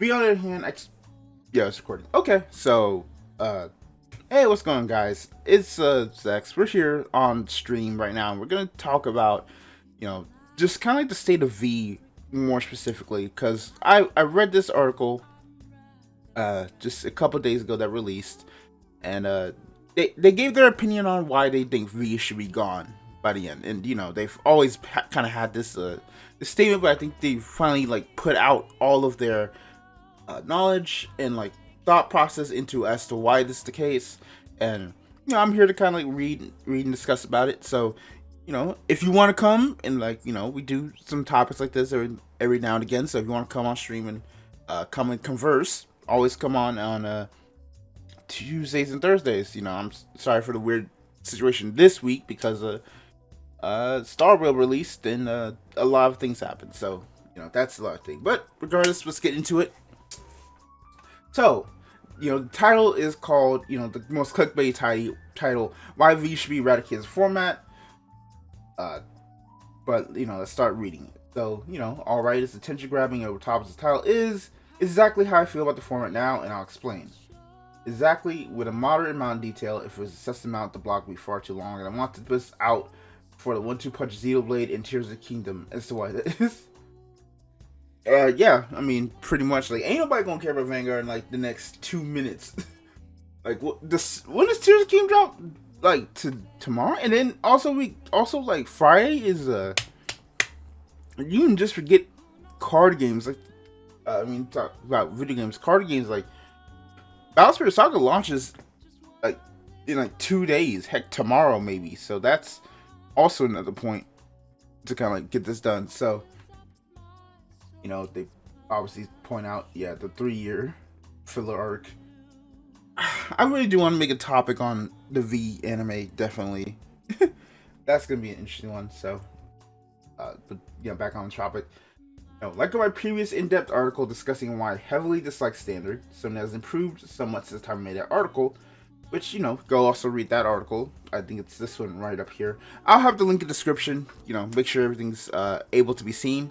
But on the other hand, yeah, it's recording. Okay, so hey, what's going on, guys? It's Zex. We're here on stream right now, and we're gonna talk about, just kind of like the state of V more specifically, because I read this article just a couple days ago that released, and they gave their opinion on why they think V should be gone by the end. And they've always kind of had this statement, but I think they finally like put out all of their knowledge and like thought process into as to why this is the case. And I'm here to kind of like read and discuss about it. So if you want to come and we do some topics like this every now and again. So if you want to come on stream and come and converse, always come on Tuesdays and Thursdays. I'm sorry for the weird situation this week because Star Wars released and a lot of things happened. So that's a lot of things. But regardless, let's get into it. So the title is called the most clickbait title, why V should be eradicated as a format. But let's start reading it. So alright, it's attention grabbing over top as the title is exactly how I feel about the format now, and I'll explain. Exactly, with a moderate amount of detail. If it was assessed amount, the block would be far too long, and I want to put this out for the 1-2 punch Xenoblade and Tears of the Kingdom as to why that is. Yeah, I mean, pretty much, like, ain't nobody gonna care about Vanguard in, like, the next 2 minutes. Like, when does Tears of the Kingdom drop? Like, tomorrow? And then, also, like, Friday is, you can just forget card games, like, talk about video games, card games, like, Battle Saga launches, like, in, like, 2 days, heck, tomorrow, maybe, so that's also another point to kind of, like, get this done, so, they obviously point out, yeah, the 3-year filler arc. I really do want to make a topic on the V anime, definitely. That's going to be an interesting one, so, but, back on the topic. Like in my previous in-depth article discussing why I heavily dislike Standard, something that has improved somewhat since the time I made that article, which, go also read that article. I think it's this one right up here. I'll have the link in the description, make sure everything's able to be seen.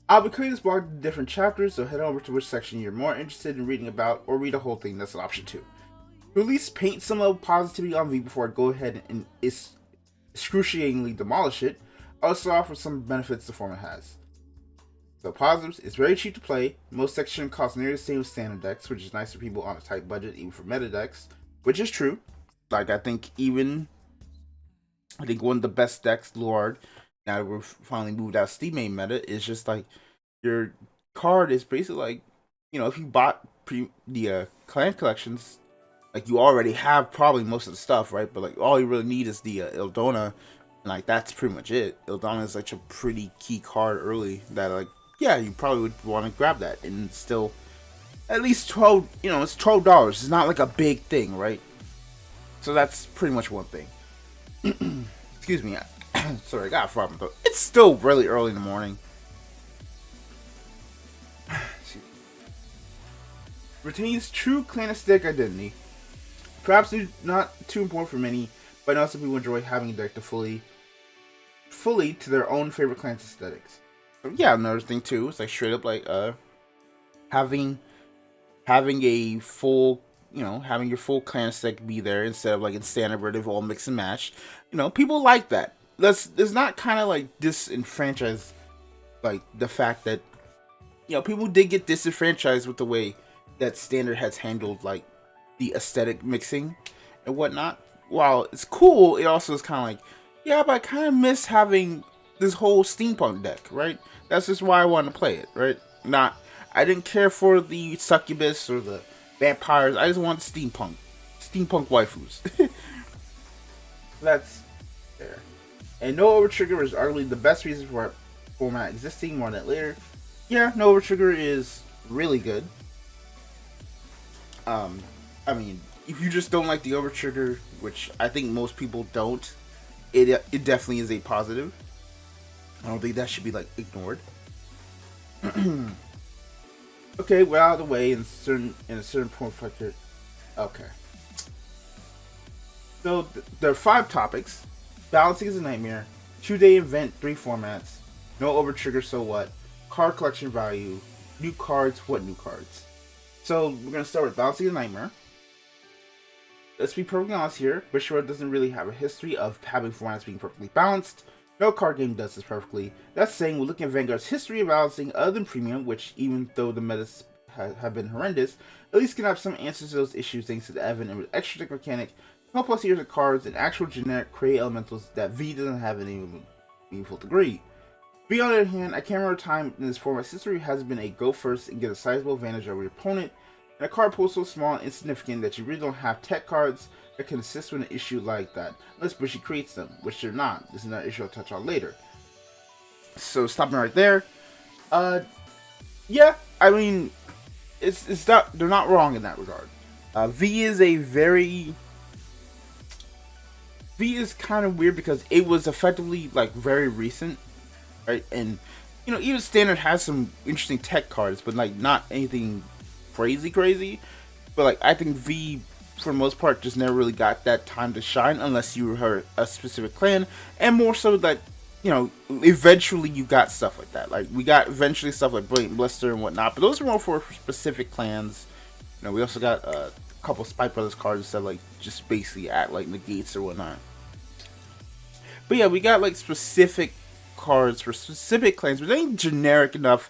I'll be creating this blog in different chapters, so head over to which section you're more interested in reading about, or read the whole thing, that's an option too. To at least paint some level of positivity on V before I go ahead and excruciatingly demolish it, I'll start off with some benefits the format has. So positives, it's very cheap to play. Most sections cost nearly the same as standard decks, which is nice for people on a tight budget, even for meta decks, which is true. Like, I think one of the best decks, Lord, now that we're finally moved out Steam main meta, is just like, your card is basically like, if you bought the clan collections, like, you already have probably most of the stuff, right? But, like, all you really need is the Ildona, and, like, that's pretty much it. Ildona is, like, a pretty key card early that, like, yeah, you probably would want to grab that, and still, at least 12, it's $12. It's not, like, a big thing, right? So that's pretty much one thing. Excuse me, sorry, I got a problem, but it's still really early in the morning. Retains true clan aesthetic identity. Perhaps not too important for many, but also people enjoy having a deck to fully to their own favorite clan's aesthetics. So yeah, another thing too, it's like straight up like having a full having your full clan aesthetic be there instead of like in standard where they've all mixed and matched. People like that. There's not kind of like disenfranchised, like the fact that people did get disenfranchised with the way that Standard has handled like the aesthetic mixing and whatnot. While it's cool, it also is kind of like, yeah, but I kind of miss having this whole steampunk deck, right? That's just why I wanted to play it, right? I didn't care for the succubus or the vampires. I just want steampunk waifus. That's there. And no overtrigger is arguably the best reason for format existing. More on that later. Yeah, no overtrigger is really good. I mean, if you just don't like the overtrigger, which I think most people don't, it definitely is a positive. I don't think that should be like ignored. Okay, we're out of the way in a certain point. Okay. So there are 5 topics. Balancing is a nightmare. 2-day event, 3 formats. No overtrigger, so what? card collection value, new cards, what new cards? So we're gonna start with Balancing the Nightmare. Let's be perfectly honest here, Bushiroad doesn't really have a history of having formats being perfectly balanced. No card game does this perfectly. That's saying we're looking at Vanguard's history of balancing other than Premium, which even though the metas have been horrendous, at least can have some answers to those issues thanks to the Evan and with extra deck mechanic, 12 plus years of cards, and actual generic create elementals that V doesn't have in any meaningful degree. V on the other hand, I can't remember a time in this format's history has been a go first and get a sizable advantage over your opponent, and a card pool so small and insignificant that you really don't have tech cards that can assist with an issue like that, unless Bushy creates them, which they're not. This is not an issue I'll touch on later. So stopping right there. Yeah, I mean, it's not, they're not wrong in that regard. V is kind of weird because it was effectively like very recent, right? And you know, even Standard has some interesting tech cards, but like not anything crazy. But like I think V, for the most part, just never really got that time to shine unless you were a specific clan, and more so that, you know, eventually you got stuff like that. Like we got eventually stuff like Brilliant Blister and whatnot, but those are more for specific clans. You know, we also got a couple Spike Brothers cards that like just basically act like negates or whatnot. But yeah, we got like specific cards for specific clans, but they ain't generic enough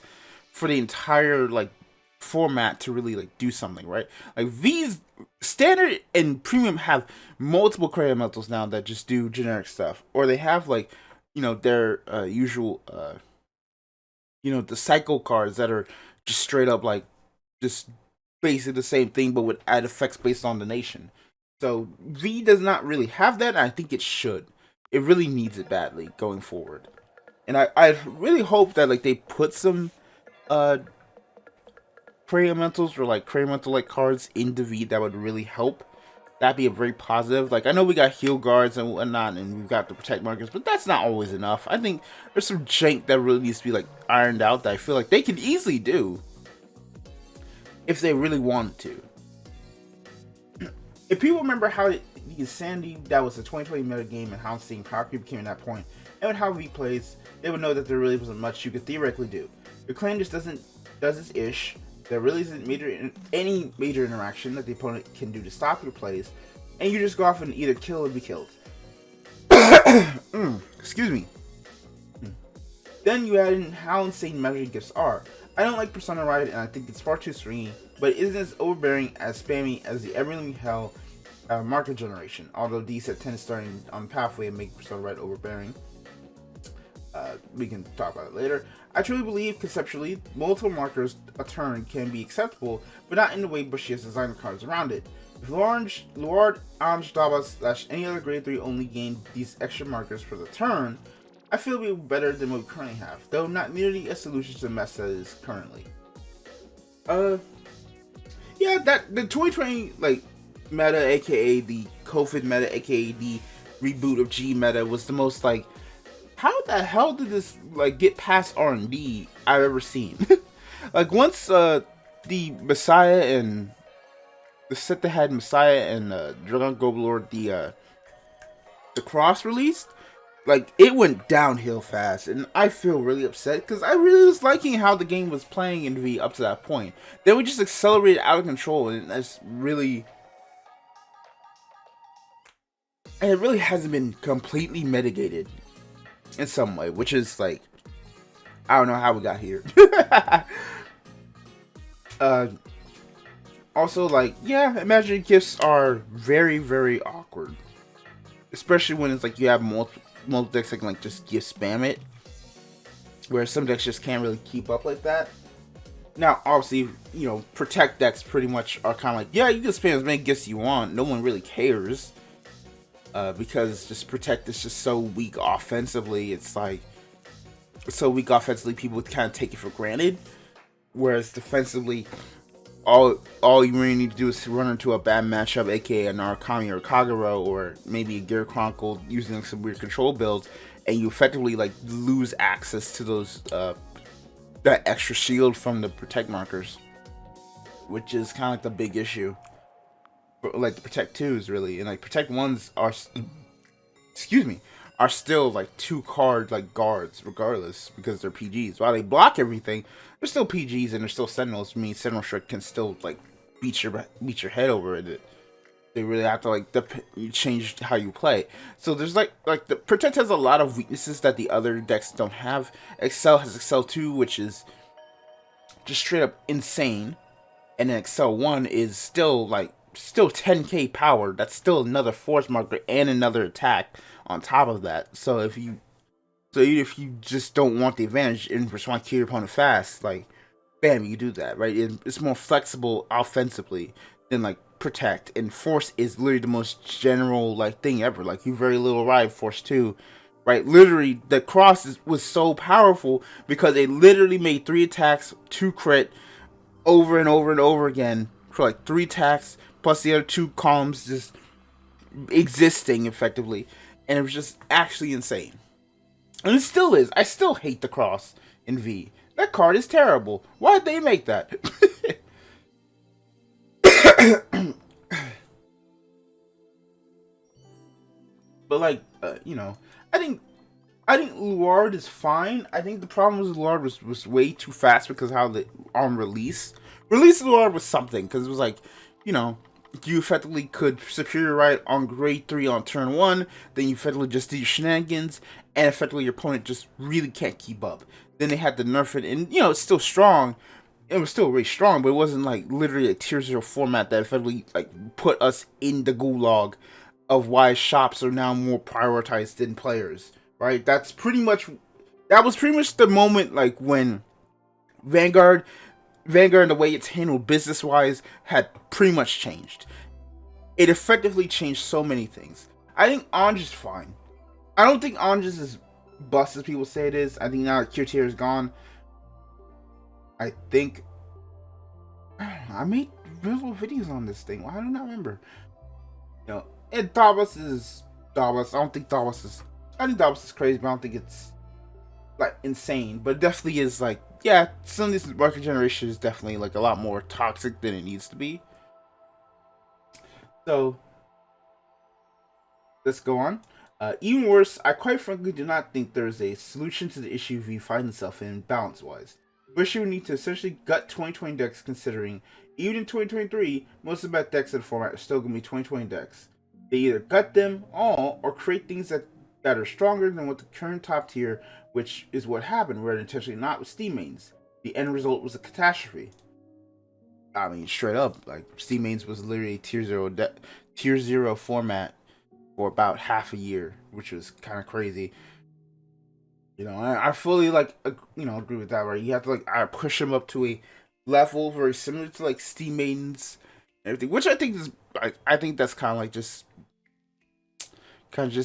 for the entire like format to really like do something, right? Like V's Standard and Premium have multiple create elementals now that just do generic stuff, or they have like, you know, their usual you know, the cycle cards that are just straight up like just basically the same thing but with add effects based on the nation. So V does not really have that, and I think it should. It really needs it badly going forward. And I really hope that like they put some Prey Elementals or like Prey Elemental like cards into V that would really help. That'd be a very positive. Like I know we got heal guards and whatnot, and we've got the protect markers, but that's not always enough. I think there's some jank that really needs to be like ironed out that I feel like they could easily do if they really wanted to. If people remember how the Insanity that was the 2020 meta game and how seeing Power Creep became at that point, and with how V plays, they would know that there really wasn't much you could theoretically do. Your clan just does its ish. There really isn't any major interaction that the opponent can do to stop your plays, and you just go off and either kill or be killed. Excuse me. Then you add in how insane measuring gifts are. I don't like Persona Ride, and I think it's far too stringy, but it isn't as overbearing as spammy as the Everly Hell marker generation, although these at 10 starting on pathway and make Persona Ride overbearing. We can talk about it later. I truly believe conceptually multiple markers a turn can be acceptable, but not in the way Bushy has designed the cards around it. If Lord Anj Dabas / any other grade 3 only gained these extra markers for the turn, I feel it would be better than what we currently have, though not nearly a solution to the mess that is currently. Yeah, that the 2020 like meta, aka the COVID meta, aka the reboot of G meta, was the most like, how the hell did this like get past R&D I've ever seen? Like once the Messiah and the set that had Messiah and Dragon Goblord the cross released, like it went downhill fast, and I feel really upset because I really was liking how the game was playing in V up to that point. Then we just accelerated out of control, and that's really, and it really hasn't been completely mitigated in some way, which is like, I don't know how we got here. Also, like, yeah, imaginary gifts are very, very awkward, especially when it's like you have multiple decks that can like just gift spam it, where some decks just can't really keep up like that. Now, obviously, you know, protect decks pretty much are kind of like, yeah, you can spam as many gifts you want. No one really cares. Because just protect is just so weak offensively. It's like, it's so weak offensively, people would kind of take it for granted. Whereas defensively, all you really need to do is run into a bad matchup, aka a Narukami or a Kagero, or maybe a Gear Chronicle using like some weird control builds, and you effectively like lose access to those that extra shield from the protect markers, which is kind of like the big issue. Like the protect 2s really, and like protect 1s are, excuse me, are still like 2-card like guards regardless because they're PGs. While they block everything, they're still PGs and they're still Sentinels. I mean, Sentinel Shred can still like beat your head over it. They really have to like you change how you play. So there's like the Protect has a lot of weaknesses that the other decks don't have. Excel has Excel 2, which is just straight up insane, and then Excel 1 is still 10k power. That's still another force marker and another attack on top of that. So if you just don't want the advantage and just want to kill your opponent fast, like bam, you do that, right? It's more flexible offensively than like Protect, and Force is literally the most general like thing ever. Like you very little ride Force 2, right? Literally the cross was so powerful because it literally made 3 attacks, 2 crit over and over and over again for like 3 attacks plus the other 2 columns just existing effectively, and it was just actually insane. And it still is. I still hate the cross in V. That card is terrible. Why'd they make that? But like, I think Luard is fine. I think the problem with Luard was way too fast because how the release Luard was something, because it was like, you effectively could superior right on grade 3 on turn 1, then you effectively just do your shenanigans, and effectively your opponent just really can't keep up. Then they had to nerf it, and it's still strong. It was still really strong, but it wasn't like literally a tier 0 format that effectively like put us in the gulag of why shops are now more prioritized than players, right? That was pretty much the moment like when Vanguard and the way it's handled business-wise had pretty much changed. It effectively changed so many things. I think Ange is fine. I don't think Ange is as bust as people say it is. I think now that Cure Tier is gone, I think I made little videos on this thing. Why don't I remember? And Davos is Davos. I don't think Davos is. I think Davos is crazy, but I don't think it's like insane. But it definitely is like, yeah, some of this market generation is definitely like a lot more toxic than it needs to be. So let's go on. Even worse, I quite frankly do not think there is a solution to the issue V finds itself in balance-wise. Wish you would need to essentially gut 2020 decks, considering even in 2023, most of the best decks in the format are still going to be 2020 decks. They either gut them all or create things that are stronger than what the current top tier, which is what happened, where intentionally not with Steam mains. The end result was a catastrophe. I mean, straight up, like Steam mains was literally a tier 0 format for about half a year, which was kind of crazy. I fully agree with that. Right, you have to I push them up to a level very similar to like Steam mains and everything, which I think is I think that's kind of just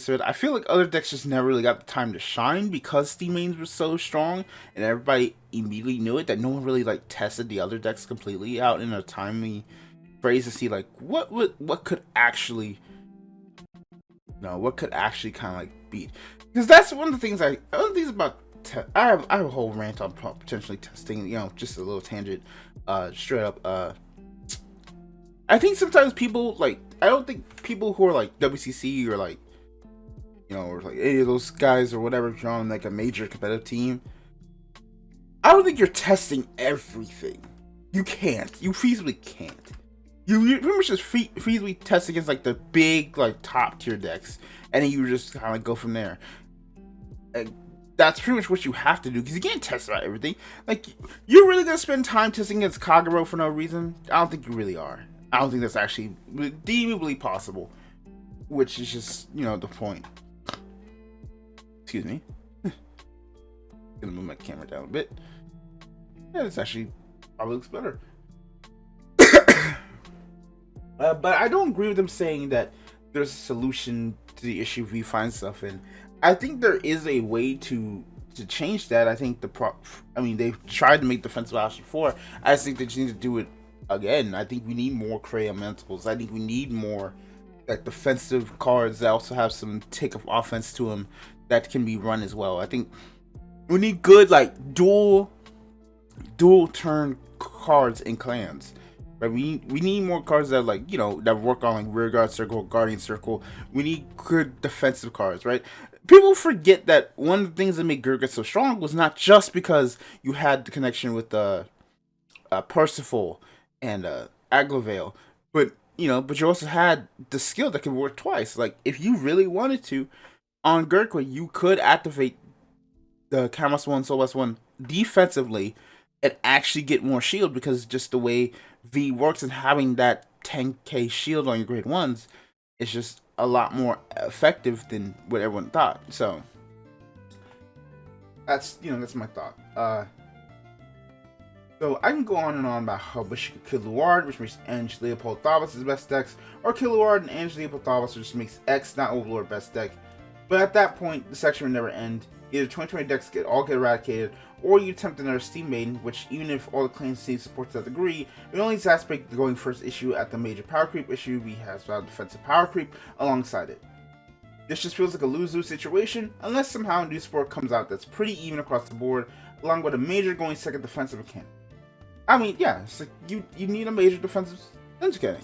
it. I feel like other decks just never really got the time to shine because Steam mains were so strong and everybody immediately knew it, that no one really tested the other decks completely out in a timely phrase to see what could actually kind of beat. Because that's one of the things about I have a whole rant on potentially testing, just a little tangent, straight up. I think sometimes people I don't think people who are WCC or or any of those guys or whatever, if you're on a major competitive team, I don't think you're testing everything. You can't. You feasibly can't. You pretty much just feasibly test against the big top tier decks, and then you just kind of go from there. That's pretty much what you have to do, because you can't test about everything. You're really gonna spend time testing against Kagero for no reason? I don't think you really are. I don't think that's actually redeemably possible, which is just the point. Excuse me. Gonna move my camera down a bit. Yeah, this actually probably looks better. But I don't agree with them saying that there's a solution to the issue V finds stuff in. I think there is a way to change that. I think they've tried to make defensive option before. I just think they just need to do it again. I think we need more Cray elementals. I think we need more defensive cards that also have some tick of offense to them that can be run as well. I think we need good dual turn cards in clans. Right? We need more cards that that work on rear guard circle, guardian circle. We need good defensive cards, right? people forget that one of the things that made Gurgit so strong was not just because you had the connection with Percival and Aglavale, but but you also had the skill that could work twice. Like if you really wanted to, on Gurkha, you could activate the Camus 1, Solas 1 defensively and actually get more shield, because just the way V works and having that 10k shield on your grade 1s is just a lot more effective than what everyone thought. So that's my thought. So I can go on and on about how Bush could kill Luard, which makes Ange Leopold Thavas his best decks, or kill Luard and Ange Leopold Thavas, which makes X not Overlord best deck. But at that point, the section would never end. Either 2020 decks all get eradicated, or you attempt another Steam Maiden, which, even if all the claims Steam supports to that degree, it only exacerbates the going first issue at the major power creep issue V has without defensive power creep alongside it. This just feels like a lose-lose situation, unless somehow a new support comes out that's pretty even across the board, along with a major going second defensive mechanic. I mean, yeah, it's like you need a major defensive mechanic.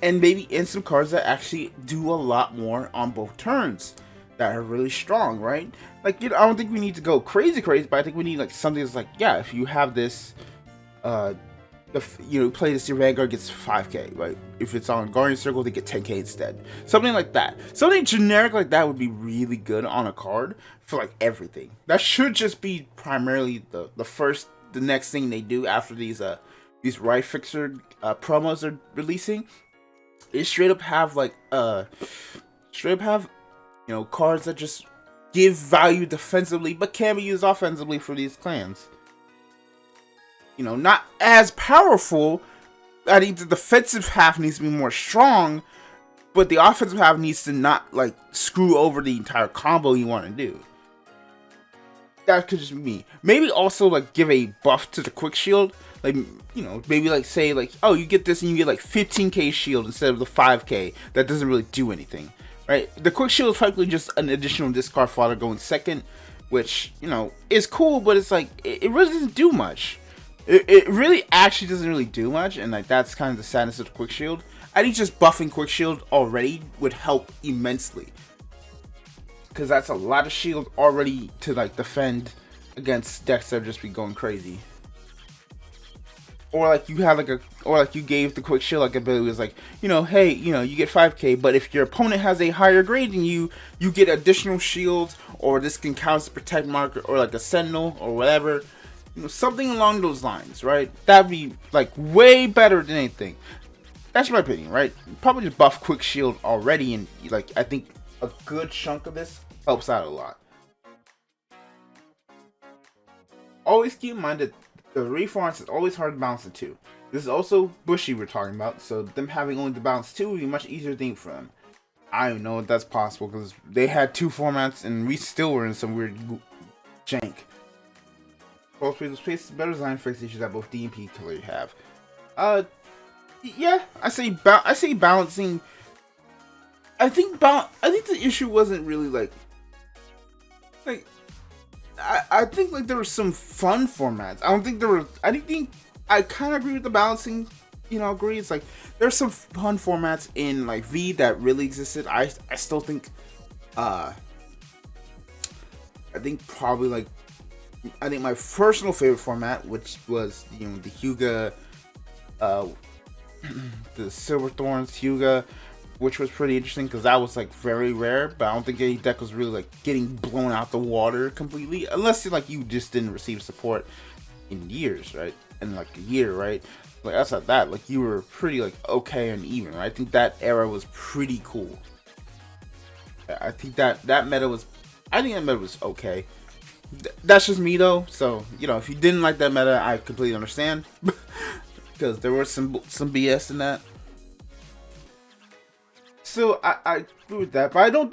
And maybe in some cards that actually do a lot more on both turns, that are really strong, right? Like, I don't think we need to go crazy, but I think we need like something that's like, yeah, if you have this, play this, your Vanguard gets 5k, right? If it's on Guardian Circle, they get 10k instead. Something like that. Something generic like that would be really good on a card for like everything. That should just be primarily the next thing they do after these Right Fixer promos are releasing. Is straight up have cards that just give value defensively, but can be used offensively for these clans. Not as powerful. I think the defensive half needs to be more strong, but the offensive half needs to not, like, screw over the entire combo you want to do. That could just be me. Maybe also, like, give a buff to the quick shield. Like, maybe, like, say, like, oh, you get this and you get, like, 15k shield instead of the 5k. That doesn't really do anything. Right, the quick shield is practically just an additional discard fodder going second, which is cool, but it's like it really doesn't do much. It really actually doesn't really do much, and like that's kind of the sadness of the quick shield. I think just buffing quick shield already would help immensely, because that's a lot of shield already to like defend against decks that just be going crazy. Or like you have you gave the quick shield like ability was like, hey, you get 5k, but if your opponent has a higher grade than you get additional shields, or this can count as a protect marker, or like a sentinel or whatever, something along those lines, right? That'd be like way better than anything. That's my opinion, right? Probably just buff quick shield already, and like I think a good chunk of this helps out a lot. Always keep in mind that the reforms is always hard to balance the two. This is also Bushy we're talking about, so them having only the balance 2 would be a much easier thing for them. I don't know if that's possible, because they had 2 formats and we still were in some weird jank. Both space is better design fix issues that both D and P clearly have. Yeah, I say balancing. I think the issue wasn't really like I think like there were some fun formats. I kind of agree with the balancing, agree. It's like there's some fun formats in like V that really existed. I still think I think my personal favorite format, which was the Hyuga, the Silverthorns Hyuga, which was pretty interesting because that was like very rare, but I don't think any deck was really like getting blown out the water completely, unless like you just didn't receive support in years, right? In like a year, right? Like outside that, like you were pretty like okay and even, right? I think that era was pretty cool. I think that meta was okay. That's just me though, so if you didn't like that meta, I completely understand because there was some BS in that. So I agree with that, but I don't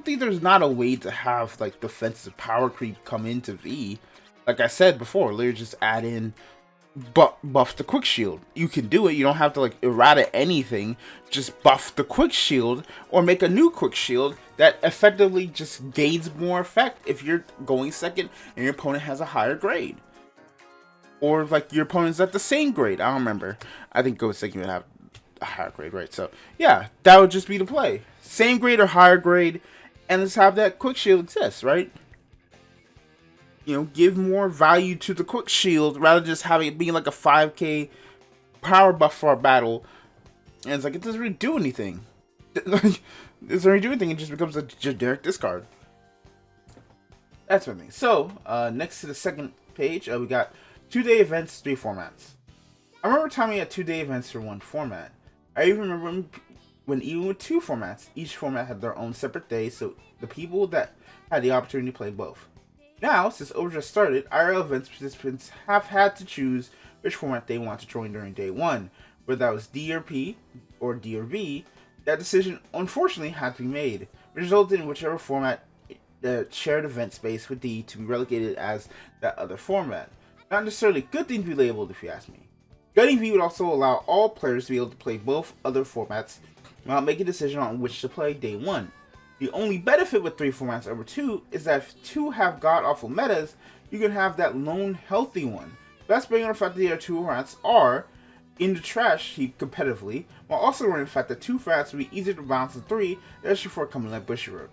think there's not a way to have like defensive power creep come into V. Like I said before, literally just add in buff the quick shield. You can do it. You don't have to like errata anything. Just buff the quick shield or make a new quick shield that effectively just gains more effect if you're going second and your opponent has a higher grade. Or like your opponent's at the same grade. I don't remember. I think going second would have a higher grade, right? So yeah, that would just be the play. Same grade or higher grade, and let's have that quick shield exist, right? You know, give more value to the quick shield rather than just having it being like a 5k power buff for a battle. And it's like, it doesn't really do anything. It doesn't really do anything, it just becomes a generic discard. That's what I mean. So, next to the second page, we got 2-day events, 3 formats. I remember timing at 2-day events for 1 format. I even remember when even with 2 formats, each format had their own separate day, so the people that had the opportunity to play both. Now, since Overdrive started, IRL events participants have had to choose which format they want to join during day 1. Whether that was D or P, or D or V, that decision unfortunately had to be made, which resulted in whichever format the shared event space with D to be relegated as that other format. Not necessarily a good thing to be labeled, if you ask me. Gunning V would also allow all players to be able to play both other formats without making a decision on which to play day 1. The only benefit with 3 formats over 2 is that if 2 have god-awful metas, you can have that lone healthy one. That's bringing on the fact that the other 2 formats are in the trash heap competitively, while also running the fact that 2 formats will be easier to balance than 3, especially for coming like Bushiroad.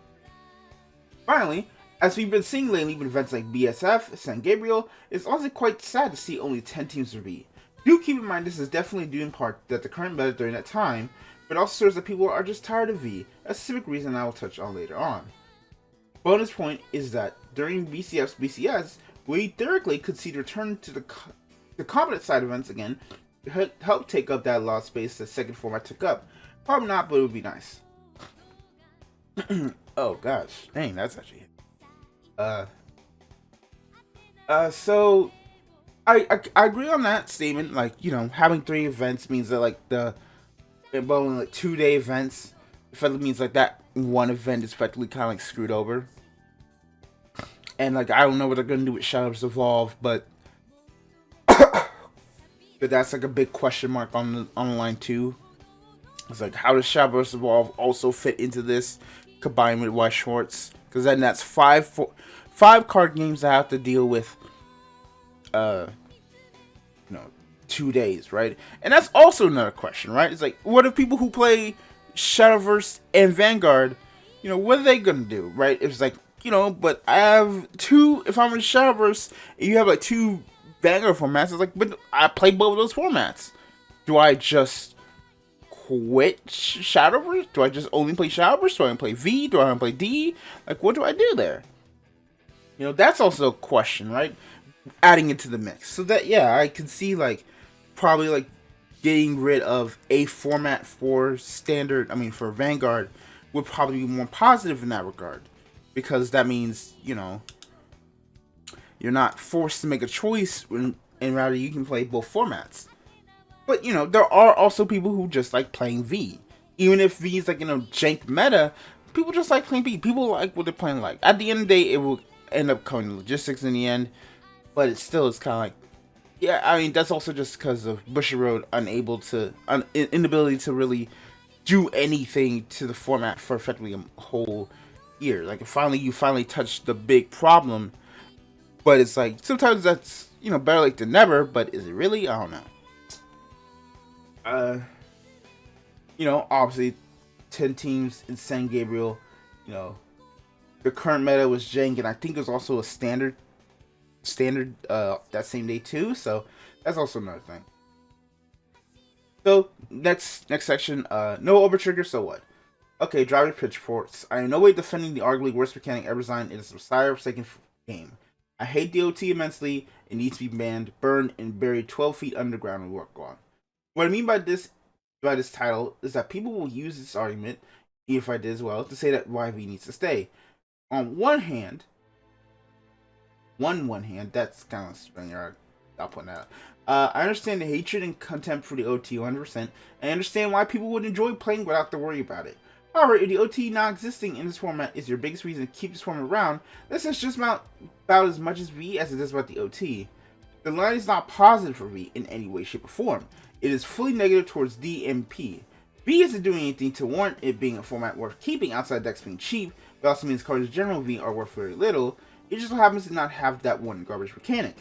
Finally, as we've been seeing lately with events like BSF, San Gabriel, it's also quite sad to see only 10 teams for V. Do keep in mind this is definitely due in part that the current meta during that time, but also shows that people are just tired of V, a specific reason I will touch on later on. Bonus point is that during BCF's BCS, we theoretically could see the return to the competent side events again to help take up that lost space the second format took up. Probably not, but it would be nice. Oh gosh, dang, that's actually so I agree on that statement. Like, you know, having 3 events means that like involving like 2-day events effectively means like that one event is effectively kind of like screwed over. And like, I don't know what they're gonna do with Shadows Evolve, but that's like a big question mark on line 2. It's like, how does Shadows Evolve also fit into this combined with White Schwartz? Because then that's 5 card games that have to deal with 2 days, right? And that's also another question, right? It's like, what if people who play Shadowverse and Vanguard, you know, what are they gonna do, right? It's like, you know, but I have 2, if I'm in Shadowverse and you have like 2 Vanguard formats, it's like, but I play both of those formats. Do I just quit Shadowverse? Do I just only play Shadowverse? Do I play V? Do I play D? Like, what do I do there? You know, that's also a question, right? Adding into the mix. So that, yeah, I can see like probably like getting rid of a format for for Vanguard would probably be more positive in that regard, because that means, you know, you're not forced to make a choice and rather you can play both formats. But, you know, there are also people who just like playing V. Even if V is like, you know, jank meta, people just like playing V. People like what they're playing like. At the end of the day, it will end up coming to logistics in the end. But it's kind of like, yeah, I mean, that's also just because of Bushiroad inability to really do anything to the format for effectively a whole year. Like, you finally touched the big problem, but it's like, sometimes that's, you know, better late than never, but is it really? I don't know. You know, obviously, 10 teams in San Gabriel, you know, the current meta was jank, and I think there's also a standard that same day too, so that's also another thing. So next section, no over trigger, so what? Okay, driving pitchforks. I am in no way defending the arguably worst mechanic ever designed in a cyber-forsaken game. I hate DOT immensely. It needs to be banned, burned, and buried 12 feet underground and work on. What I mean by this title is that people will use this argument, even if I did as well, to say that YV needs to stay. On one hand, that's kind of Springfest. I'll point that out. I understand the hatred and contempt for the OT 100%, and I understand why people would enjoy playing without to worry about it. However, if the OT not existing in this format is your biggest reason to keep this format around, this is just about as much as V as it is about the OT. The line is not positive for V in any way, shape, or form. It is fully negative towards D and P. V isn't doing anything to warrant it being a format worth keeping outside decks being cheap, but also means cards in general V are worth very little. It just happens to not have that one garbage mechanic.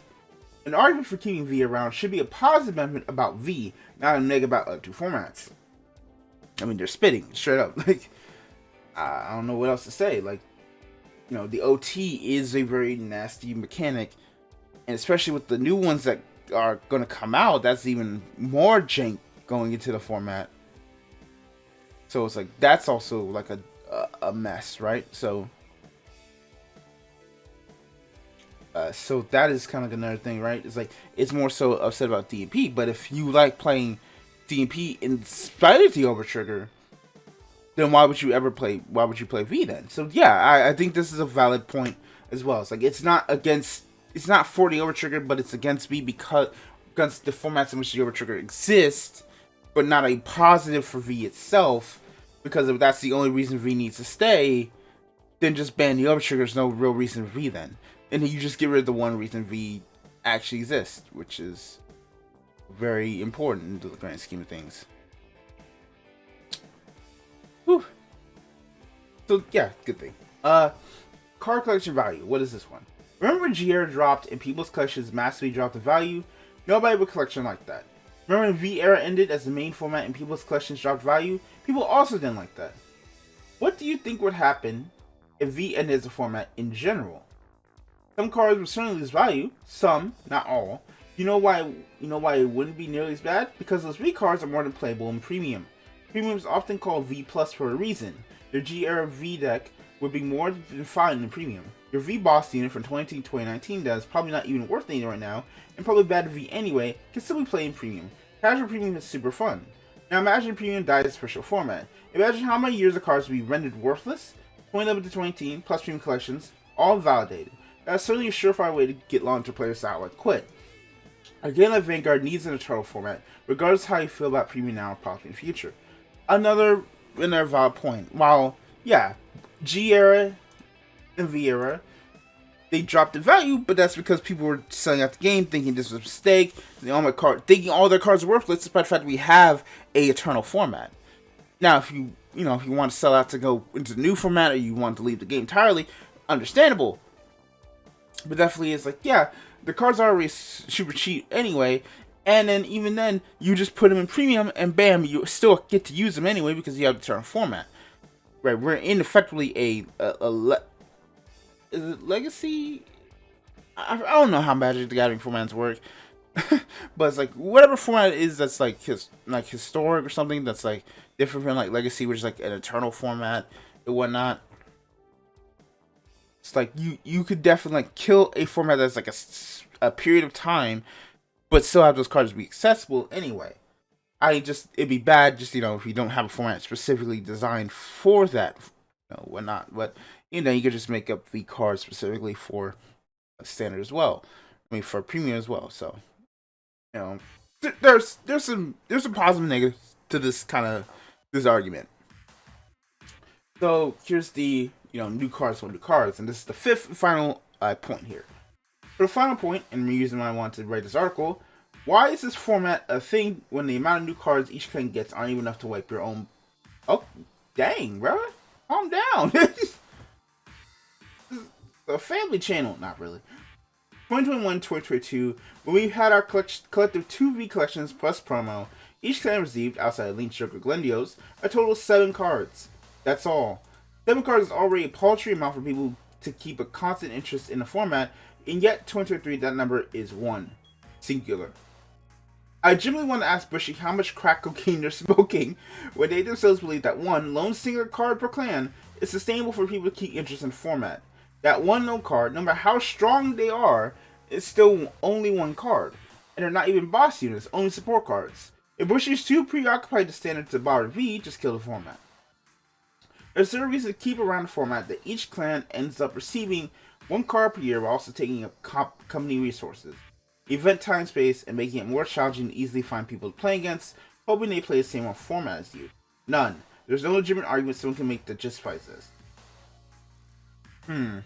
An argument for keeping V around should be a positive argument about V, not a negative about other 2 formats. I mean, they're spitting straight up. Like, I don't know what else to say. Like, the OT is a very nasty mechanic, and especially with the new ones that are going to come out, that's even more jank going into the format. So it's like that's also like a mess, right? So so that is kind of like another thing, right? It's like it's more so upset about DMP, but if you like playing DMP in spite of the overtrigger, then why would you ever play? Why would you play V then? So yeah, I think this is a valid point as well. It's like it's not for the overtrigger, but it's against V because against the formats in which the overtrigger exists, but not a positive for V itself. Because if that's the only reason V needs to stay, then just ban the overtrigger. There's no real reason for V then, and then you just get rid of the one reason V actually exists, which is very important in the grand scheme of things. Whew. So yeah, good thing. Card collection value. What is this one? Remember when G-Era dropped and people's collections massively dropped in value? Nobody would collection like that. Remember when V-Era ended as the main format and people's collections dropped value? People also didn't like that. What do you think would happen if V ended as a format in general? Some cards would certainly lose value. Some, not all. You know why it wouldn't be nearly as bad? Because those V cards are more than playable in Premium. Premium is often called V Plus for a reason. Their G-Era V deck would be more than fine in Premium. Your V Boss unit from 2018-2019 that is probably not even worth anything right now, and probably bad to V anyway, can still be played in Premium. Casual Premium is super fun. Now imagine Premium dies as a special format. Imagine how many years of cards would be rendered worthless. 2011 to 2018, plus Premium collections, all validated. That's certainly a surefire way to get long-term players to outright quit. A game like Vanguard needs an eternal format, regardless of how you feel about Premium now or probably in the future. Another valid point. While, yeah, G-Era and V-Era, they dropped in value, but that's because people were selling out the game, thinking this was a mistake, thinking all their cards were worthless, despite the fact that we have a eternal format. Now, if you want to sell out to go into the new format, or you want to leave the game entirely, understandable. But definitely, it's like, yeah, the cards are already super cheap anyway, and then even then, you just put them in Premium, and bam, you still get to use them anyway because you have the eternal format. Right? We're in effectively is it Legacy? I don't know how Magic the Gathering formats work, but it's like whatever format it is that's like historic or something that's like different from like Legacy, which is like an eternal format and whatnot. It's like you could definitely like kill a format that's like a period of time, but still have those cards be accessible anyway. It'd be bad just if you don't have a format specifically designed for that, whatnot. But you could just make up the cards specifically for a standard as well. I mean, for premium as well. So, there's some positive and negatives to this argument. So here's the new cards, and this is the fifth and final point here. For the final point, and the reason why I wanted to write this article, why is this format a thing when the amount of new cards each clan gets aren't even enough to wipe your own? Oh, dang, bro, calm down. A family channel, not really. 2021-2022, when we had our collective 2V collections plus promo, each clan received, outside of Link, Joker, Glendio's, a total of 7 cards. That's all. 7 cards is already a paltry amount for people to keep a constant interest in the format, and yet 2023 that number is 1. Singular. I genuinely want to ask Bushy how much crack cocaine they're smoking when they themselves believe that one lone singular card per clan is sustainable for people to keep interest in the format. That one lone card, no matter how strong they are, is still only one card. And they're not even boss units, only support cards. If Bushy is too preoccupied to stand into Bar V, just kill the format. There's a reason to keep around the format that each clan ends up receiving 1 card per year while also taking up company resources, event time space, and making it more challenging to easily find people to play against, hoping they play the same format as you. None. There's no legitimate argument someone can make that justifies this. I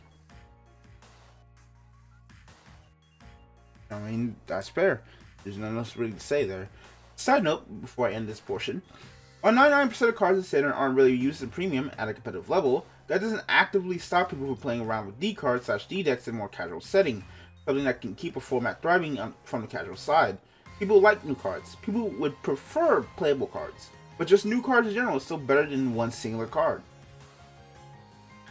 mean, that's fair. There's nothing else really to say there. Side note, before I end this portion, while 99% of cards in standard aren't really used in premium at a competitive level, that doesn't actively stop people from playing around with D cards / D decks in a more casual setting, something that can keep a format thriving from the casual side. People like new cards. People would prefer playable cards, but just new cards in general is still better than one singular card.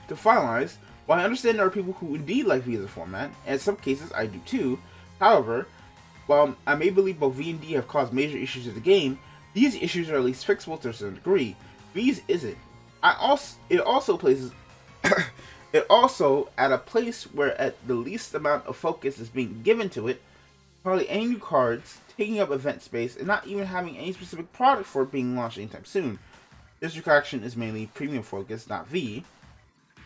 To finalize, while I understand there are people who indeed like V as a format, and in some cases I do too, however, while I may believe both V and D have caused major issues to the game, these issues are at least fixable to a certain degree. V's isn't. It also places it also at a place where at the least amount of focus is being given to it, hardly any new cards, taking up event space, and not even having any specific product for it being launched anytime soon. This collection is mainly premium focused, not V.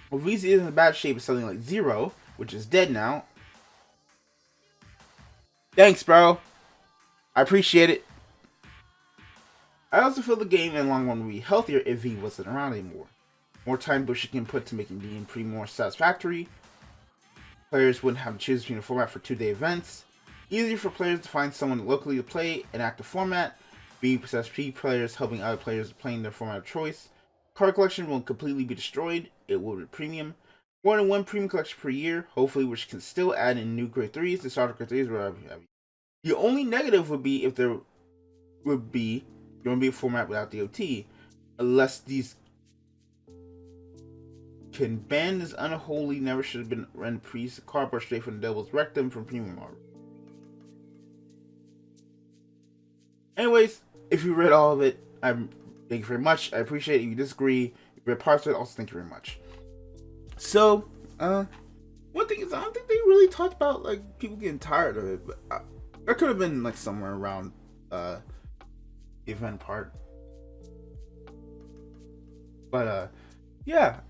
Well, V is in bad shape is something like Zero, which is dead now. Thanks, bro. I appreciate it. I also feel the game in the long run would be healthier if V wasn't around anymore. More time Bush can put to making V and Pre more satisfactory. Players wouldn't have to choose between a format for 2-day events. Easier for players to find someone locally to play an active format. V possess P players helping other players playing their format of choice. Card collection won't completely be destroyed. It will be premium. More than one premium collection per year, hopefully, which can still add in new grade 3s to starter grade 3s. The only negative would be if there would be going to be a format without the OT, unless these can ban this unholy never should have been run priest cardboard straight from the devil's rectum from premium art. Anyways, if you read all of it, thank you very much. I appreciate it. If you disagree, if you read parts of it, also thank you very much. So, one thing is, I don't think they really talked about like people getting tired of it, but that could have been like somewhere around the event part. But yeah,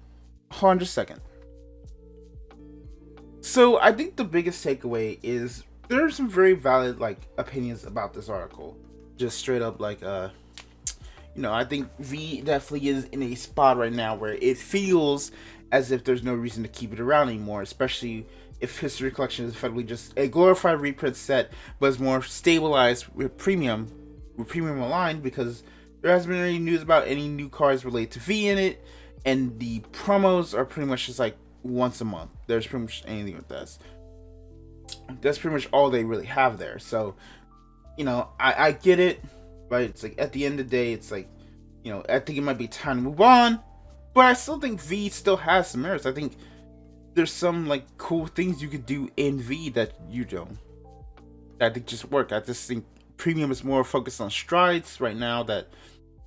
hold on just a second. So I think the biggest takeaway is there are some very valid like opinions about this article. Just straight up like I think V definitely is in a spot right now where it feels as if there's no reason to keep it around anymore, especially if History Collection is effectively just a glorified reprint set, but is more stabilized with premium aligned, because there hasn't been any news about any new cards related to V in it, and the promos are pretty much just like once a month. There's pretty much anything with this. That's pretty much all they really have there. So, I get it, but it's like at the end of the day, it's like, I think it might be time to move on, but I still think V still has some merits. I think there's some like cool things you could do in V that you don't. That I think just work. I just think premium is more focused on strides right now that,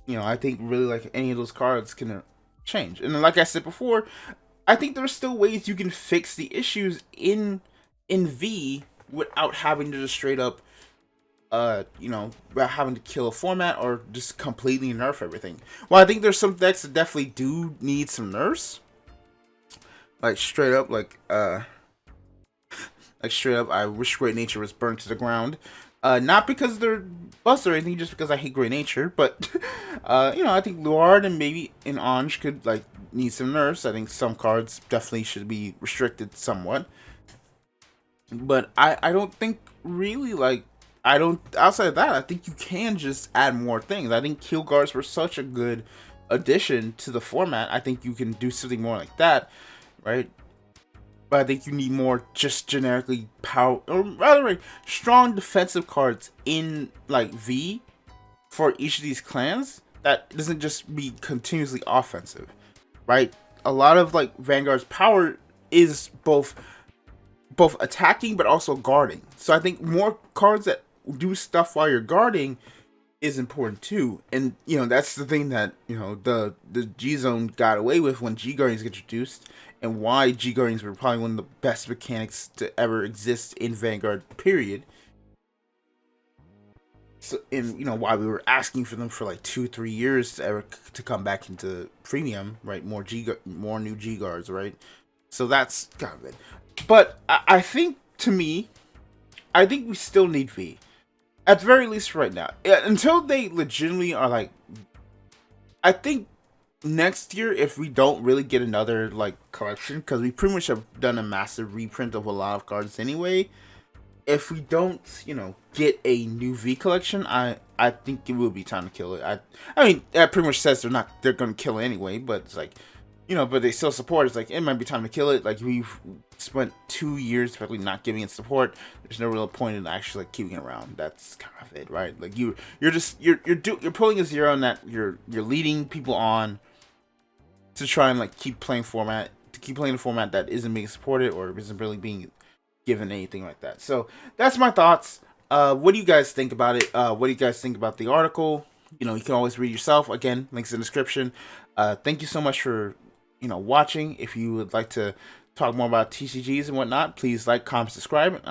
I think really like any of those cards can change. And like I said before, I think there's still ways you can fix the issues in V without having to just straight up without having to kill a format or just completely nerf everything. Well, I think there's some decks that definitely do need some nerfs. Like straight up, I wish Great Nature was burnt to the ground. Not because they're bust or anything, just because I hate Great Nature. But I think Luard and maybe an Ange could like need some nerfs. I think some cards definitely should be restricted somewhat. But I don't think really outside of that, I think you can just add more things. I think Kill Guards were such a good addition to the format. I think you can do something more like that, right? But I think you need more just generically strong defensive cards in like V for each of these clans that doesn't just be continuously offensive, right? A lot of like Vanguard's power is both attacking but also guarding. So I think more cards that do stuff while you're guarding is important too. And that's the thing that the G Zone got away with when G Guardians get introduced, and why G Guardians were probably one of the best mechanics to ever exist in Vanguard, period. So, and why we were asking for them for like 2-3 years to come back into premium, right? More new G Guards, right? So that's kind of good. But I think, to me, I think we still need V. At the very least right now. Until they legitimately are like... I think next year, if we don't really get another like collection, because we pretty much have done a massive reprint of a lot of cards anyway. If we don't, get a new V collection, I think it will be time to kill it. I mean, that pretty much says they're going to kill it anyway, but it's like... but they still support. It's like, it might be time to kill it. Like, we've spent 2 years probably not giving it support. There's no real point in actually like keeping it around. That's kind of it, right? Like, you're pulling a zero, and that you're leading people on to try and like keep playing format, to keep playing a format that isn't being supported or isn't really being given anything like that. So that's my thoughts. What do you guys think about it? What do you guys think about the article? You know, you can always read yourself. Again, links in the description. Thank you so much for, you know, watching. If you would like to talk more about TCGs and whatnot, please like, comment, subscribe.